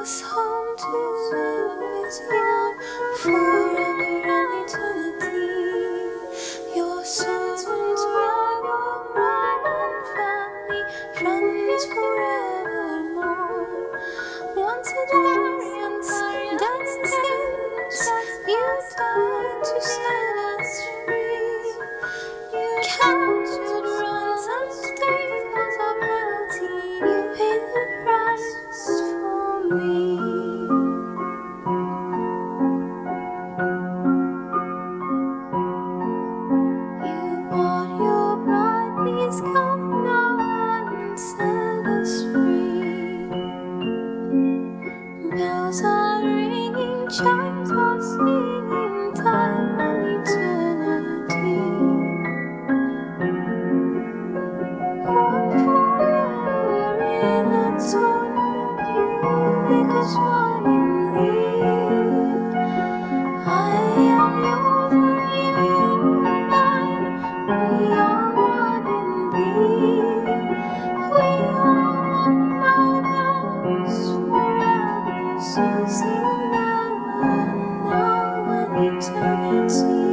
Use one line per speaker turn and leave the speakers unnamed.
was home to live with you forever and eternity. Your servants were your bride and family, friends forevermore. Once a variance, then sins, you died to set us free. You captured ransom, state was our penalty. You paid the price for me. You bought your bride, please come now and set us free. Bells are ringing, chimes are singing, time and eternity. One forever in atonement, you make us one in thee. I am yours and you are mine, we are one in thee. We are one now, forever, so sing now and now and eternity.